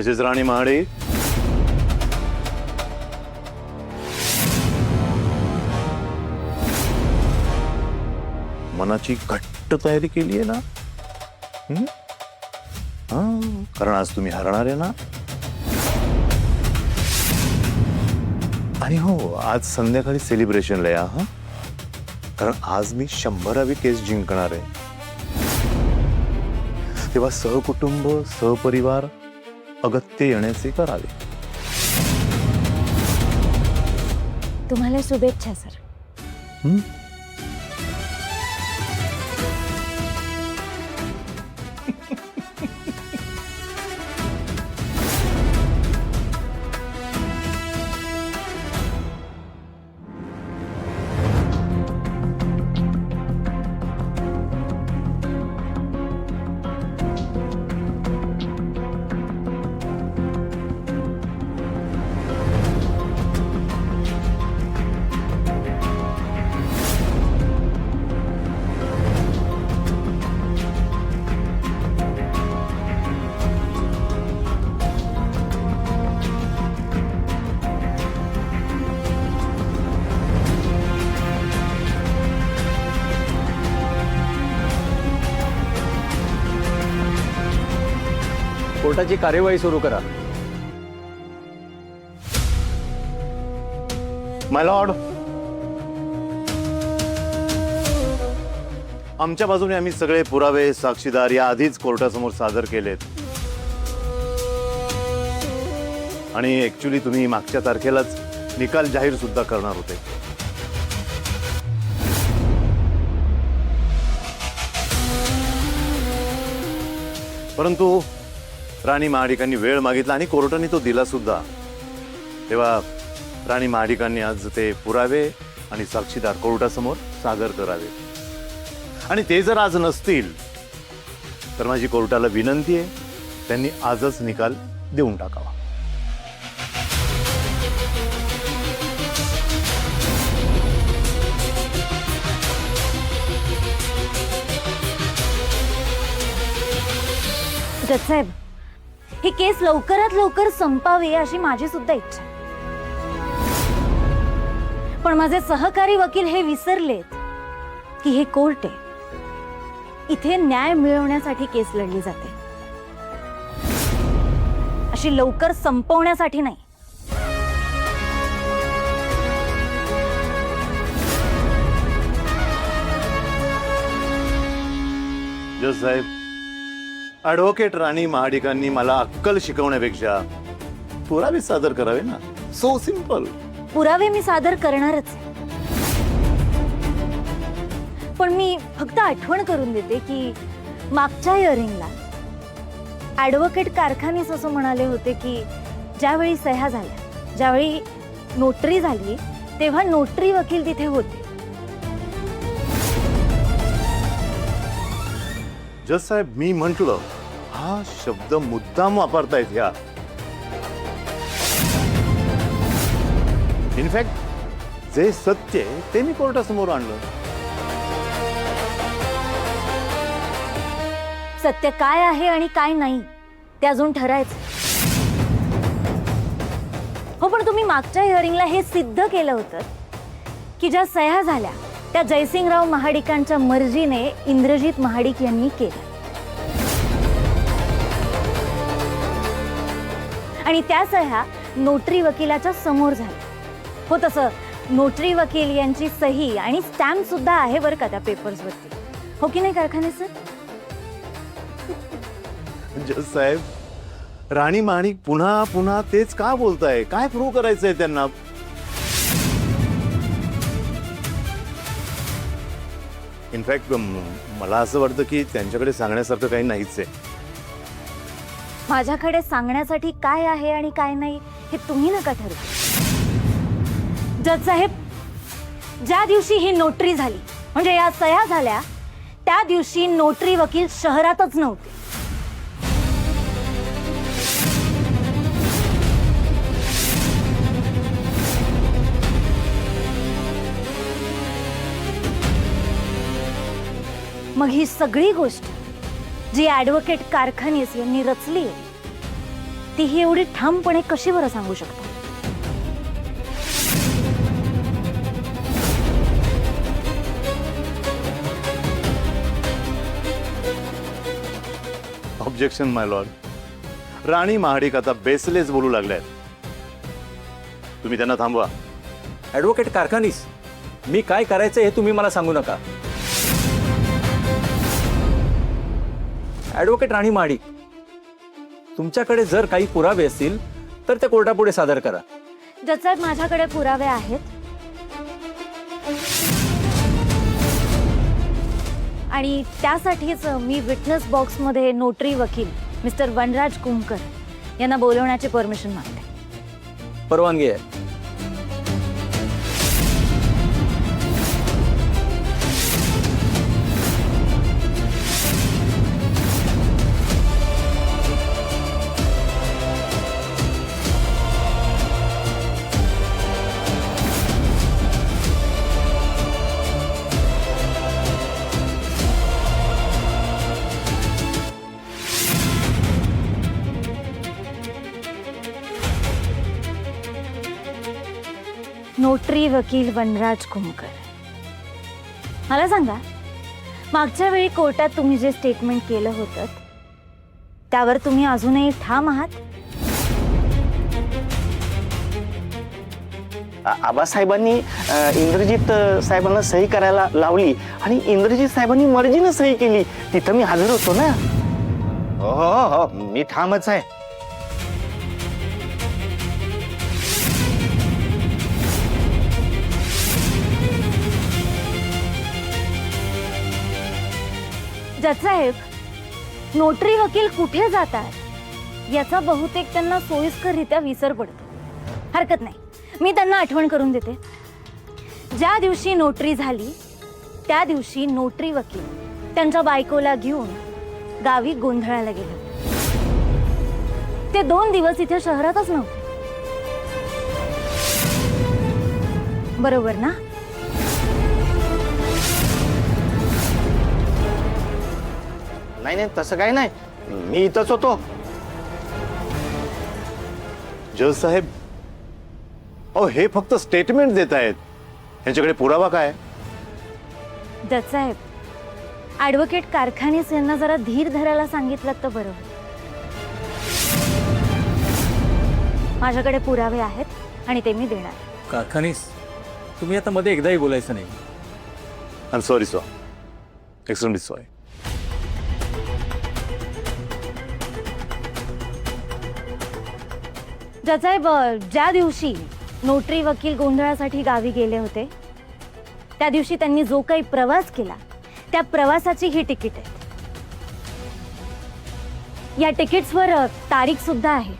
Mrs राणी महाडे, मनाची घट्ट तयारी केली आहे ना? कारण आज तुम्ही हरणार आहे ना? आणि हो, आज संध्याकाळी सेलिब्रेशनला या हा, कारण आज मी 100वी केस जिंकणार आहे. तेव्हा सहकुटुंब सहपरिवार अगत्य येण्याचे करावे. तुम्हाला शुभेच्छा सर. कोर्टाची कार्यवाही सुरू करा. माय लॉर्ड, आमच्या बाजूने आम्ही सगळे पुरावे साक्षीदार या आधीच कोर्टासमोर सादर केलेत. आणि ऍक्च्युली तुम्ही मागच्या तारखेलाच निकाल जाहीर सुद्धा करणार होते. परंतु राणी महाडिकांनी वेळ मागितला आणि कोर्टाने तो दिला सुद्धा. तेव्हा राणी महाडिकांनी आज ते पुरावे आणि साक्षीदार कोर्टासमोर सादर करावे. आणि ते जर आज नसतील तर माझी कोर्टाला विनंती आहे, त्यांनी आजच निकाल देऊन टाकावा. जज साहेब, ही केस लवकरात लवकर संपावी अशी माझी सुद्धा इच्छा आहे. पण माझे सहकारी वकील हे विसरलेत की हे कोर्ट आहे. इथे न्याय मिळवण्यासाठी केस लढली जाते, अशी लवकर संपवण्यासाठी नाही. जज साहेब, ॲडव्होकेट राणी महाडिकांनी मला अक्कल शिकवण्यापेक्षा पुरावे सादर करावे ना. So simple. पुरावे मी सादर करणारच, पण मी फक्त आठवण करून देते की मागच्या हिअरिंगला ॲडव्होकेट कारखानीस असं म्हणाले होते की ज्यावेळी सह्या झाल्या, ज्यावेळी नोटरी झाली, तेव्हा नोटरी वकील तिथे होते. जज साहेब, मी म्हटलं हा शब्द मुद्दाम वापरतायत ह्या. इनफॅक्ट जे सत्य आहे ते मी कोर्टासमोर आणलं. सत्य काय आहे आणि काय नाही ते अजून ठरायचं. हो, पण तुम्ही मागच्या हिअरिंगला हे सिद्ध केलं होतं की ज्या सह्या झाल्या त्या जयसिंगराव महाडिकांच्या मर्जीने इंद्रजित महाडिक यांनी केल्या. आणि त्या सह्या नोटरी वकिलाच्या समोर झाल्या. हो, तसं नोटरी वकील यांची सही आणि स्टॅम्प सुद्धा आहे बरं का त्या पेपर्सवरती. हो की नाही कारखाने सर? जज साहेब, राणी महाडिक पुन्हा पुन्हा तेच का बोलताय? काय प्रूव्ह करायचंय त्यांना? इनफॅक्ट मला असं वाटतं की त्यांच्याकडे सांगण्यासारखं काही नाहीच आहे. माझ्याकडे सांगण्यासाठी काय आहे आणि काय नाही हे तुम्ही नका ठरवू. जज साहेब, ज्या दिवशी ही नोटरी झाली, म्हणजे या सह्या झाल्या, त्या दिवशी नोटरी वकील शहरातच नव्हते. मग ही सगळी गोष्ट जी ॲडव्होकेट कारखानीस यांनी रचली आहे तीही एवढी ठामपणे कशी बरं सांगू शकता? ऑब्जेक्शन माय लॉर्ड. राणी महाडिक आता बेसलेस बोलू लागल्यात. तुम्ही त्यांना थांबवा. ॲडव्होकेट कारखानीस, मी काय करायचं हे तुम्ही मला सांगू नका. ॲडव्होकेट राणी महाडिक, तुमच्याकडे जर काही पुरावे असतील तर ते कोर्टापुढे सादर करा. जज साहेब, माझ्याकडे पुरावे आहेत. आणि त्यासाठीच मी विटनेस बॉक्समध्ये नोटरी वकील मिस्टर वनराज कुमकर यांना बोलवण्याची परमिशन मागते. परवानगी आहे. नोटरी वकील वनराज कुमकर, मला सांगा, मागच्या वेळी कोर्टात तुम्ही जे स्टेटमेंट केलं होतं त्यावर तुम्ही अजूनही ठाम आहात? आबासाहेबांनी इंद्रजित साहेबांना सही करायला लावली आणि इंद्रजित साहेबांनी मर्जीनं सही केली. तिथं मी हजर होतो ना. हो हो हो, मी ठामच आहे. जज साहेब, नोटरी वकील कुठे जातात याचा बहुतेक त्यांना सोयीस्कररित्या विसर पडतो. हरकत नाही, मी त्यांना आठवण करून देते. ज्या दिवशी नोटरी झाली त्या दिवशी नोटरी वकील त्यांच्या बायकोला घेऊन गावी गोंधळाला गेले. ते 2 दिवस इथे शहरातच नव्हते, बरोबर ना? नाही नाही, तसं काही नाही, मी इथंच होतो. जज साहेब, अहो हे फक्त स्टेटमेंट देत आहेत. यांच्याकडे पुरावा काय? जज साहेब, ॲडव्होकेट कारखानीस यांना जरा धीर धरायला सांगितलं तर बरं होईल. माझ्याकडे पुरावे आहेत आणि ते मी देणार. कारखानीस, तुम्ही आता मध्ये एकदाही बोलायचं नाही. I am sorry sir, extremely sorry. जज साहेब, ज्या दिवशी नोटरी वकील गोंधळासाठी गावी गेले होते त्या दिवशी त्यांनी जो काही प्रवास केला त्या प्रवासाची ही तिकीट आहे. या तिकीट्सवर तारीख सुद्धा आहे.